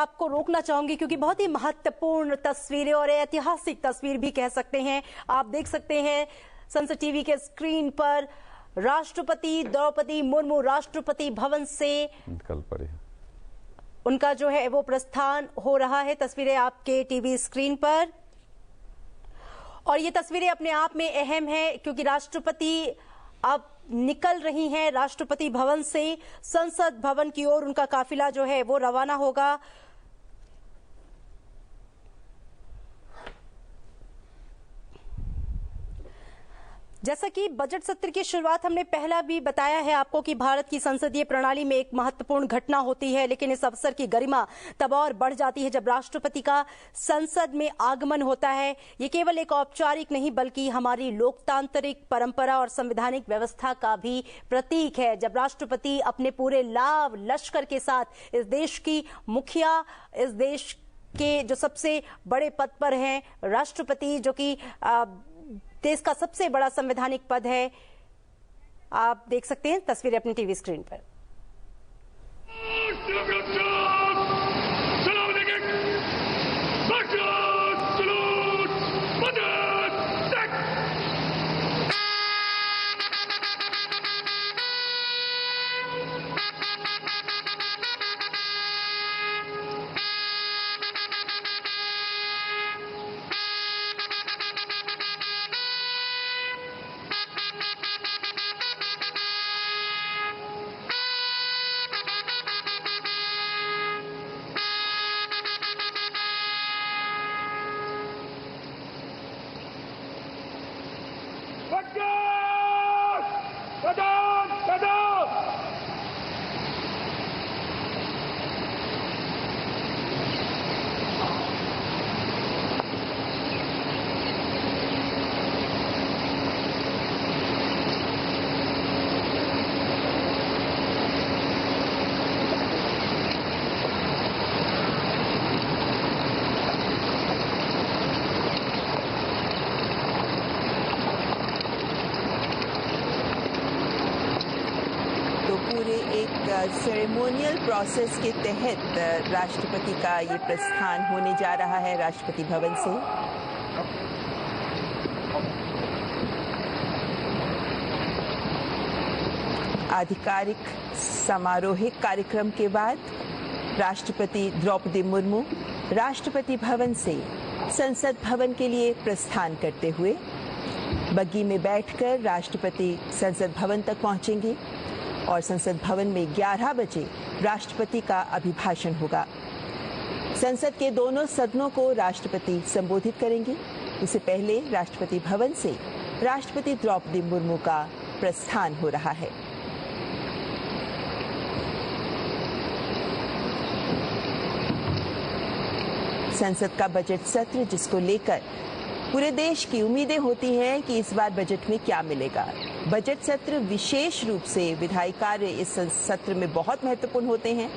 आपको रोकना चाहूंगी क्योंकि बहुत ही महत्वपूर्ण तस्वीरें और ऐतिहासिक तस्वीर भी कह सकते हैं। आप देख सकते हैं संसद टीवी के स्क्रीन पर राष्ट्रपति द्रौपदी मुर्मू राष्ट्रपति भवन से निकल पड़े, उनका जो है वो प्रस्थान हो रहा है। तस्वीरें आपके टीवी स्क्रीन पर, और ये तस्वीरें अपने आप में अहम है क्योंकि राष्ट्रपति अब निकल रही हैं राष्ट्रपति भवन से। संसद भवन की ओर उनका काफिला जो है वो रवाना होगा। जैसा कि बजट सत्र की शुरुआत हमने पहला भी बताया है आपको कि भारत की संसदीय प्रणाली में एक महत्वपूर्ण घटना होती है, लेकिन इस अवसर की गरिमा तब और बढ़ जाती है जब राष्ट्रपति का संसद में आगमन होता है। ये केवल एक औपचारिक नहीं बल्कि हमारी लोकतांत्रिक परंपरा और संवैधानिक व्यवस्था का भी प्रतीक है। जब राष्ट्रपति अपने पूरे लाव लश्कर के साथ इस देश की मुखिया, इस देश के जो सबसे बड़े पद पर हैं राष्ट्रपति, जो कि देश का सबसे बड़ा संवैधानिक पद है, आप देख सकते हैं तस्वीरें अपनी टीवी स्क्रीन पर। पूरे एक सेरेमोनियल प्रोसेस के तहत राष्ट्रपति का ये प्रस्थान होने जा रहा है राष्ट्रपति भवन से। आधिकारिक समारोहिक कार्यक्रम के बाद राष्ट्रपति द्रौपदी मुर्मू राष्ट्रपति भवन से संसद भवन के लिए प्रस्थान करते हुए बग्गी में बैठकर राष्ट्रपति संसद भवन तक पहुंचेंगे और संसद भवन में 11 बजे राष्ट्रपति का अभिभाषण होगा। संसद के दोनों सदनों को राष्ट्रपति संबोधित करेंगे। इससे पहले राष्ट्रपति भवन से राष्ट्रपति द्रौपदी मुर्मू का प्रस्थान हो रहा है। संसद का बजट सत्र, जिसको लेकर पूरे देश की उम्मीदें होती हैं कि इस बार बजट में क्या मिलेगा। बजट सत्र विशेष रूप से विधायी कार्य इस सत्र में बहुत महत्वपूर्ण होते हैं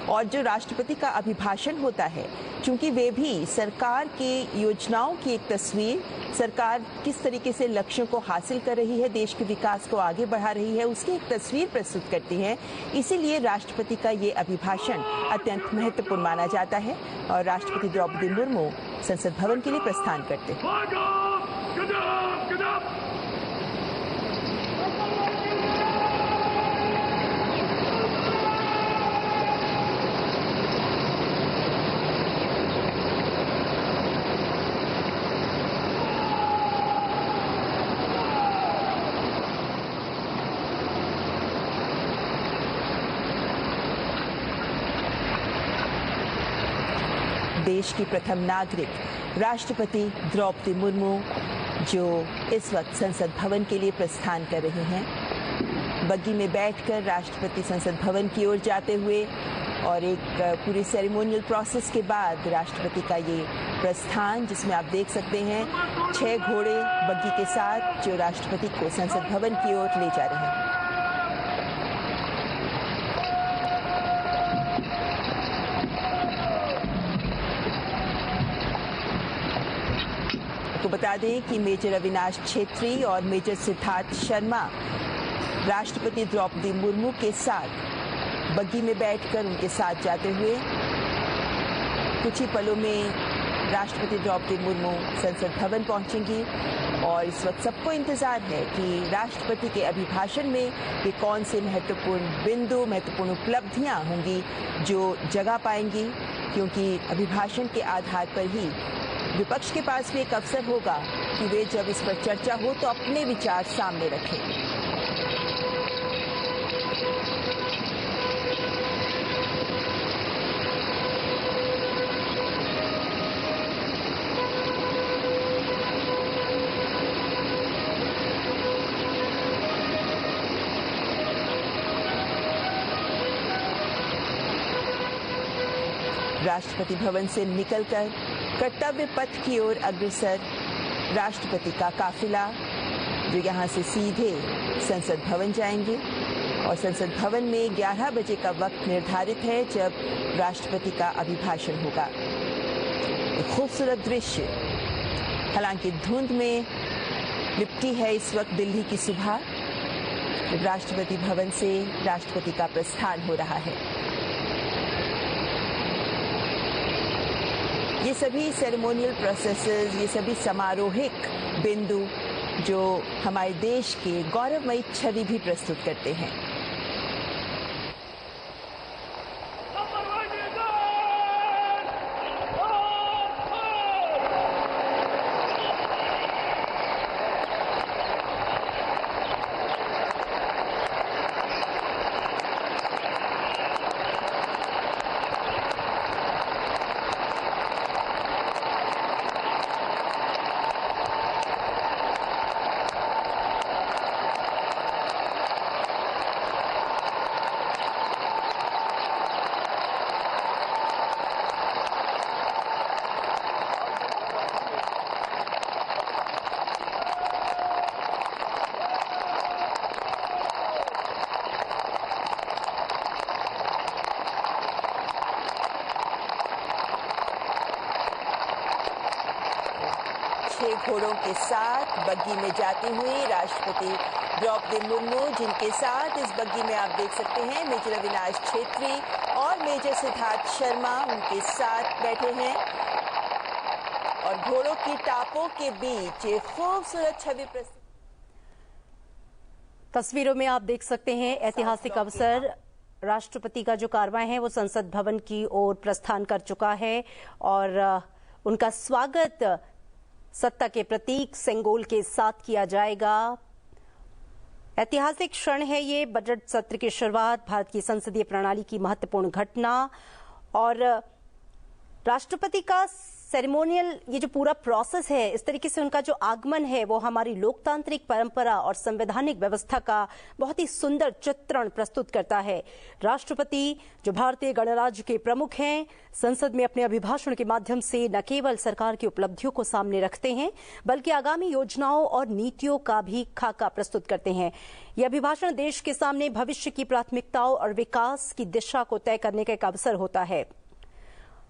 और जो राष्ट्रपति का अभिभाषण होता है, क्योंकि वे भी सरकार की योजनाओं की एक तस्वीर, सरकार किस तरीके से लक्ष्यों को हासिल कर रही है, देश के विकास को आगे बढ़ा रही है, उसकी एक तस्वीर प्रस्तुत करती है। इसीलिए राष्ट्रपति का ये अभिभाषण अत्यंत महत्वपूर्ण माना जाता है और राष्ट्रपति द्रौपदी मुर्मू संसद भवन के लिए प्रस्थान करते हैं। देश की प्रथम नागरिक राष्ट्रपति द्रौपदी मुर्मू जो इस वक्त संसद भवन के लिए प्रस्थान कर रहे हैं। बग्गी में बैठकर राष्ट्रपति संसद भवन की ओर जाते हुए और एक पूरी सेरेमोनियल प्रोसेस के बाद राष्ट्रपति का ये प्रस्थान, जिसमें आप देख सकते हैं 6 घोड़े बग्गी के साथ जो राष्ट्रपति को संसद भवन की ओर ले जा रहे हैं। आपको बता दें कि मेजर अविनाश छेत्री और मेजर सिद्धार्थ शर्मा राष्ट्रपति द्रौपदी मुर्मू के साथ बग्गी में बैठकर उनके साथ जाते हुए कुछ ही पलों में राष्ट्रपति द्रौपदी मुर्मू संसद भवन पहुंचेंगी और इस वक्त सबको इंतजार है कि राष्ट्रपति के अभिभाषण में ये कौन से महत्वपूर्ण बिंदु, महत्वपूर्ण उपलब्धियां होंगी जो जगह पाएंगी, क्योंकि अभिभाषण के आधार पर ही विपक्ष के पास भी एक अवसर होगा कि वे जब इस पर चर्चा हो तो अपने विचार सामने रखें। राष्ट्रपति भवन से निकलकर कर्तव्य पथ की ओर अग्रसर राष्ट्रपति का काफिला, जो यहां से सीधे संसद भवन जाएंगे और संसद भवन में 11 बजे का वक्त निर्धारित है जब राष्ट्रपति का अभिभाषण होगा। एक खूबसूरत दृश्य, हालांकि धुंध में लिपटी है इस वक्त दिल्ली की सुबह, जब राष्ट्रपति भवन से राष्ट्रपति का प्रस्थान हो रहा है। ये सभी सेरेमोनियल प्रोसेसेस, ये सभी समारोहिक बिंदु जो हमारे देश के गौरवमयी छवि भी प्रस्तुत करते हैं। घोड़ों के साथ बग्गी में जाती हुई राष्ट्रपति द्रौपदी मुर्मू, जिनके साथ इस बग्गी में आप देख सकते हैं मेजर अविनाश छेत्री और मेजर सिद्धार्थ शर्मा उनके साथ बैठे हैं और घोड़ों की टापों के बीच एक खूबसूरत छवि प्रस्तुत। तस्वीरों में आप देख सकते हैं ऐतिहासिक अवसर, राष्ट्रपति का जो कारवां है वो संसद भवन की ओर प्रस्थान कर चुका है और उनका स्वागत सत्ता के प्रतीक सेंगोल के साथ किया जाएगा। ऐतिहासिक क्षण है ये, बजट सत्र की शुरुआत, भारत की संसदीय प्रणाली की महत्वपूर्ण घटना और राष्ट्रपति का सेरेमोनियल ये जो पूरा प्रोसेस है, इस तरीके से उनका जो आगमन है वो हमारी लोकतांत्रिक परंपरा और संवैधानिक व्यवस्था का बहुत ही सुंदर चित्रण प्रस्तुत करता है। राष्ट्रपति जो भारतीय गणराज्य के प्रमुख हैं, संसद में अपने अभिभाषण के माध्यम से न केवल सरकार की उपलब्धियों को सामने रखते हैं बल्कि आगामी योजनाओं और नीतियों का भी खाका प्रस्तुत करते हैं। यह अभिभाषण देश के सामने भविष्य की प्राथमिकताओं और विकास की दिशा को तय करने का एक अवसर होता है।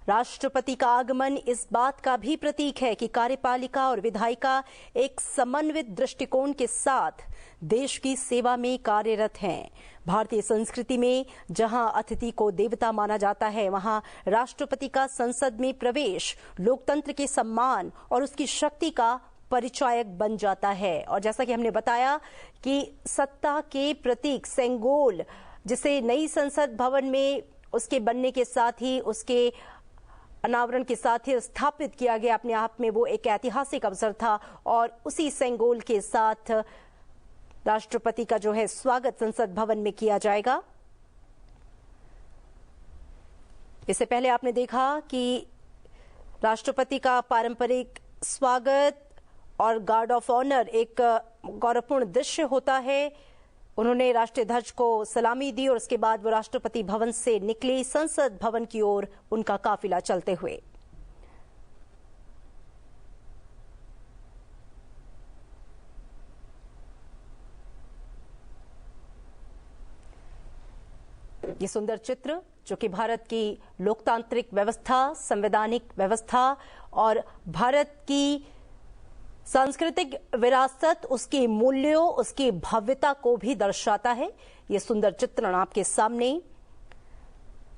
राष्ट्रपति का आगमन इस बात का भी प्रतीक है कि कार्यपालिका और विधायिका एक समन्वित दृष्टिकोण के साथ देश की सेवा में कार्यरत हैं। भारतीय संस्कृति में जहां अतिथि को देवता माना जाता है, वहां राष्ट्रपति का संसद में प्रवेश लोकतंत्र के सम्मान और उसकी शक्ति का परिचायक बन जाता है। और जैसा कि हमने बताया कि सत्ता के प्रतीक सेंगोल, जिसे नई संसद भवन में उसके बनने के साथ ही, उसके अनावरण के साथ ही स्थापित किया गया, अपने आप में वो एक ऐतिहासिक अवसर था और उसी सेंगोल के साथ राष्ट्रपति का जो है स्वागत संसद भवन में किया जाएगा। इससे पहले आपने देखा कि राष्ट्रपति का पारंपरिक स्वागत और गार्ड ऑफ ऑनर एक गौरवपूर्ण दृश्य होता है। उन्होंने राष्ट्रीय ध्वज को सलामी दी और उसके बाद वो राष्ट्रपति भवन से निकले संसद भवन की ओर, उनका काफिला चलते हुए। ये सुंदर चित्र जो कि भारत की लोकतांत्रिक व्यवस्था, संवैधानिक व्यवस्था और भारत की सांस्कृतिक विरासत, उसके मूल्यों, उसकी भव्यता को भी दर्शाता है। ये सुंदर चित्रण आपके सामने।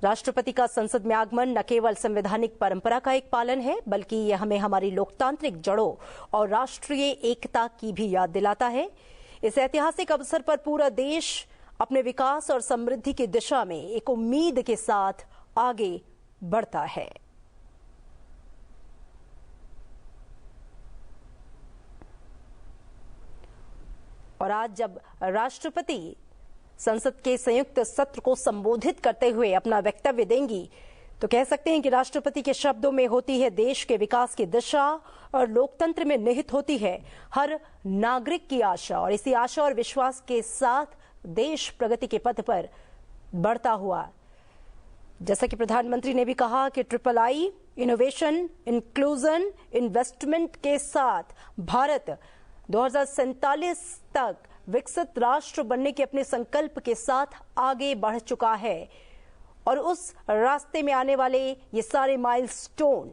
राष्ट्रपति का संसद में आगमन न केवल संवैधानिक परंपरा का एक पालन है, बल्कि यह हमें हमारी लोकतांत्रिक जड़ों और राष्ट्रीय एकता की भी याद दिलाता है। इस ऐतिहासिक अवसर पर पूरा देश अपने विकास और समृद्धि की दिशा में एक उम्मीद के साथ आगे बढ़ता है। और आज जब राष्ट्रपति संसद के संयुक्त सत्र को संबोधित करते हुए अपना वक्तव्य देंगी, तो कह सकते हैं कि राष्ट्रपति के शब्दों में होती है देश के विकास की दिशा और लोकतंत्र में निहित होती है हर नागरिक की आशा। और इसी आशा और विश्वास के साथ देश प्रगति के पथ पर बढ़ता हुआ, जैसा कि प्रधानमंत्री ने भी कहा कि III इनोवेशन, इंक्लूजन, इन्वेस्टमेंट के साथ भारत 2047 तक विकसित राष्ट्र बनने के अपने संकल्प के साथ आगे बढ़ चुका है। और उस रास्ते में आने वाले ये सारे माइलस्टोन,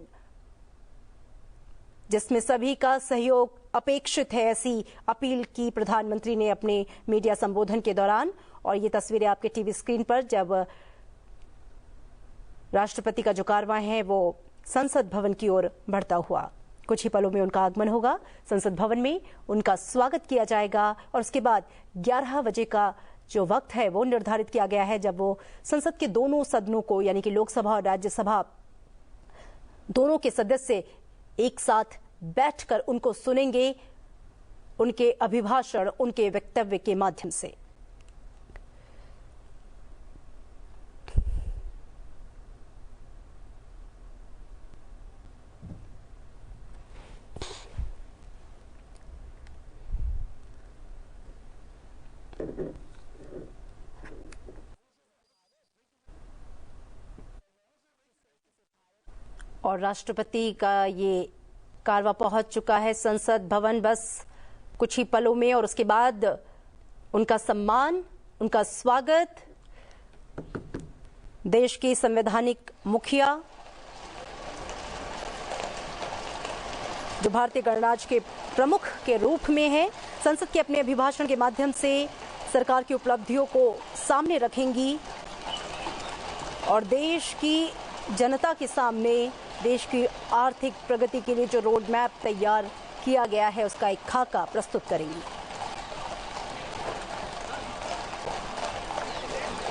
जिसमें सभी का सहयोग अपेक्षित है, ऐसी अपील की प्रधानमंत्री ने अपने मीडिया संबोधन के दौरान। और ये तस्वीरें आपके टीवी स्क्रीन पर, जब राष्ट्रपति का जो कारवां है वो संसद भवन की ओर बढ़ता हुआ। कुछ ही पलों में उनका आगमन होगा, संसद भवन में उनका स्वागत किया जाएगा। और उसके बाद 11 बजे का जो वक्त है वो निर्धारित किया गया है, जब वो संसद के दोनों सदनों को, यानी कि लोकसभा और राज्यसभा दोनों के सदस्य एक साथ बैठकर उनको सुनेंगे, उनके अभिभाषण, उनके वक्तव्य के माध्यम से। और राष्ट्रपति का ये कारवां पहुंच चुका है संसद भवन, बस कुछ ही पलों में। और उसके बाद उनका सम्मान, उनका स्वागत देश की संवैधानिक मुखिया, जो भारतीय गणराज्य के प्रमुख के रूप में है, संसद के अपने अभिभाषण के माध्यम से सरकार की उपलब्धियों को सामने रखेंगी और देश की जनता के सामने देश की आर्थिक प्रगति के लिए जो रोड मैप तैयार किया गया है उसका एक खाका प्रस्तुत करेंगी।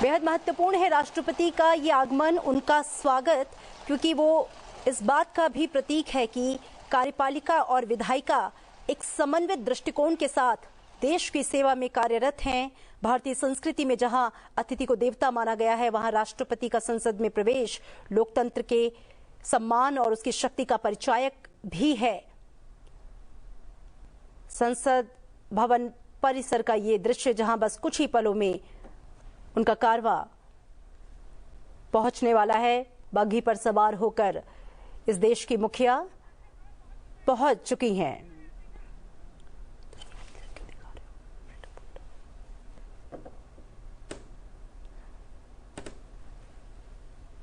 बेहद महत्वपूर्ण है राष्ट्रपति का ये आगमन, उनका स्वागत, क्योंकि वो इस बात का भी प्रतीक है कि कार्यपालिका और विधायिका एक समन्वित दृष्टिकोण के साथ देश की सेवा में कार्यरत हैं। भारतीय संस्कृति में जहां अतिथि को देवता माना गया है, वहां राष्ट्रपति का संसद में प्रवेश लोकतंत्र के सम्मान और उसकी शक्ति का परिचायक भी है। संसद भवन परिसर का ये दृश्य, जहां बस कुछ ही पलों में उनका कारवां पहुंचने वाला है। बग्घी पर सवार होकर इस देश की मुखिया पहुंच चुकी हैं।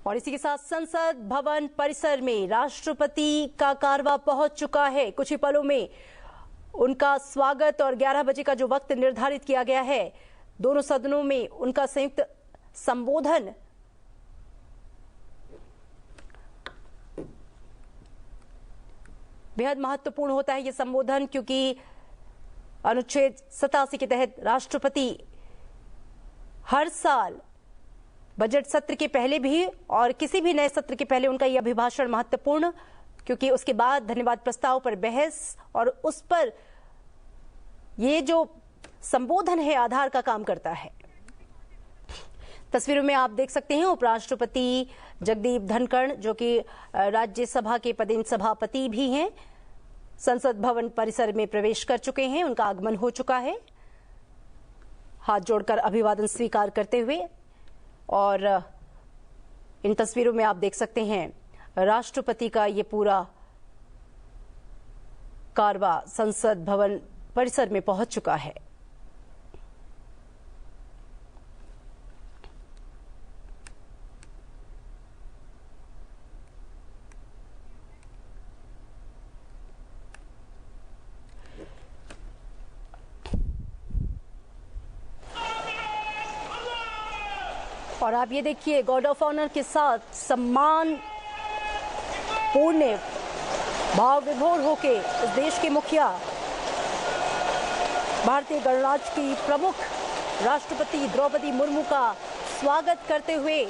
और इसी के साथ संसद भवन परिसर में राष्ट्रपति का कारवां पहुंच चुका है। कुछ ही पलों में उनका स्वागत और 11 बजे का जो वक्त निर्धारित किया गया है, दोनों सदनों में उनका संयुक्त संबोधन बेहद महत्वपूर्ण होता है। यह संबोधन क्योंकि अनुच्छेद 87 के तहत राष्ट्रपति हर साल बजट सत्र के पहले भी और किसी भी नए सत्र के पहले उनका यह अभिभाषण महत्वपूर्ण, क्योंकि उसके बाद धन्यवाद प्रस्ताव पर बहस और उस पर ये जो संबोधन है आधार का काम करता है। तस्वीरों में आप देख सकते हैं उपराष्ट्रपति जगदीप धनखड़, जो कि राज्यसभा के पदेन सभापति भी हैं, संसद भवन परिसर में प्रवेश कर चुके हैं। उनका आगमन हो चुका है, हाथ जोड़कर अभिवादन स्वीकार करते हुए। और इन तस्वीरों में आप देख सकते हैं राष्ट्रपति का ये पूरा कारवां संसद भवन परिसर में पहुंच चुका है। और आप ये देखिए, गार्ड ऑफ ऑनर के साथ सम्मान पूर्ण भाव विभोर होके इस देश के मुखिया, भारतीय गणराज्य की प्रमुख राष्ट्रपति द्रौपदी मुर्मू का स्वागत करते हुए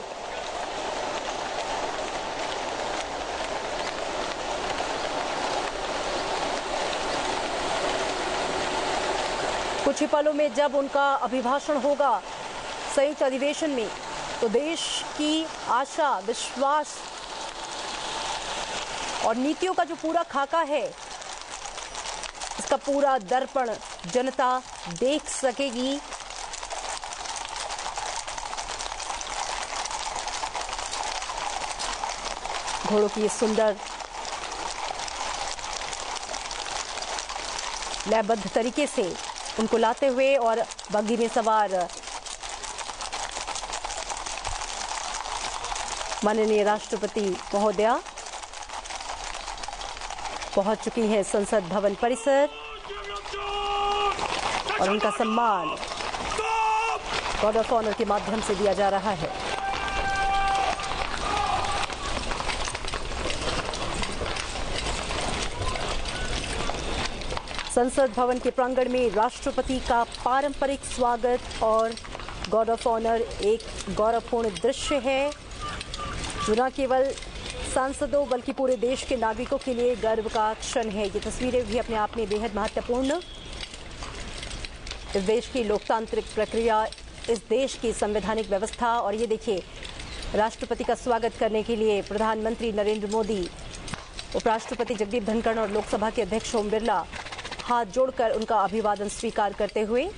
कुछ ही पलों में जब उनका अभिभाषण होगा संयुक्त अधिवेशन में, तो देश की आशा, विश्वास और नीतियों का जो पूरा खाका है, इसका पूरा दर्पण जनता देख सकेगी। घोड़ों की ये सुंदर लयबद्ध तरीके से उनको लाते हुए और बग्घी में सवार माननीय राष्ट्रपति महोदया पहुंच चुकी हैं संसद भवन परिसर और उनका सम्मान गार्ड ऑफ ऑनर के माध्यम से दिया जा रहा है। संसद भवन के प्रांगण में राष्ट्रपति का पारंपरिक स्वागत और गार्ड ऑफ ऑनर एक गौरवपूर्ण दृश्य है जो न केवल सांसदों बल्कि पूरे देश के नागरिकों के लिए गर्व का क्षण है। ये तस्वीरें भी अपने आप में बेहद महत्वपूर्ण, इस देश की लोकतांत्रिक प्रक्रिया, इस देश की संवैधानिक व्यवस्था। और ये देखिए, राष्ट्रपति का स्वागत करने के लिए प्रधानमंत्री नरेंद्र मोदी, उपराष्ट्रपति जगदीप धनखड़ और लोकसभा के अध्यक्ष ओम बिरला हाथ जोड़कर उनका अभिवादन स्वीकार करते हुए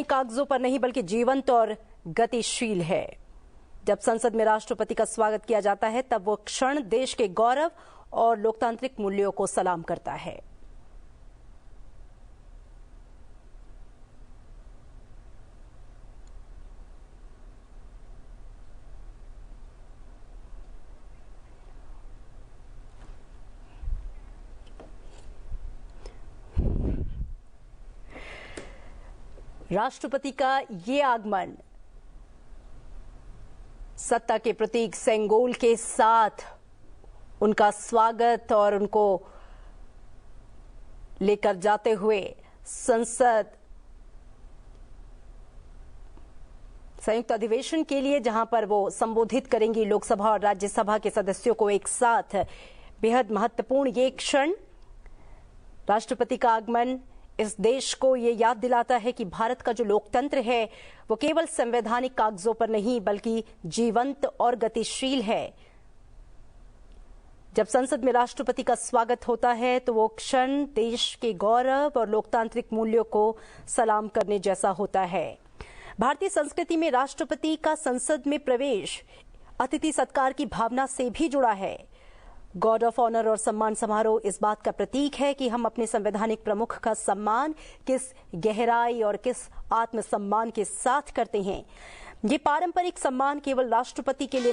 कागजों पर नहीं बल्कि जीवंत और गतिशील है। जब संसद में राष्ट्रपति का स्वागत किया जाता है तब वो क्षण देश के गौरव और लोकतांत्रिक मूल्यों को सलाम करता है। राष्ट्रपति का ये आगमन सत्ता के प्रतीक सेंगोल के साथ उनका स्वागत और उनको लेकर जाते हुए संसद संयुक्त अधिवेशन के लिए, जहां पर वो संबोधित करेंगी लोकसभा और राज्यसभा के सदस्यों को एक साथ, बेहद महत्वपूर्ण ये क्षण। राष्ट्रपति का आगमन इस देश को ये याद दिलाता है कि भारत का जो लोकतंत्र है वो केवल संवैधानिक कागजों पर नहीं बल्कि जीवंत और गतिशील है। जब संसद में राष्ट्रपति का स्वागत होता है तो वो क्षण देश के गौरव और लोकतांत्रिक मूल्यों को सलाम करने जैसा होता है। भारतीय संस्कृति में राष्ट्रपति का संसद में प्रवेश अतिथि सत्कार की भावना से भी जुड़ा है। गार्ड ऑफ ऑनर और सम्मान समारोह इस बात का प्रतीक है कि हम अपने संवैधानिक प्रमुख का सम्मान किस गहराई और किस आत्मसम्मान के साथ करते हैं। ये पारंपरिक सम्मान केवल राष्ट्रपति के लिए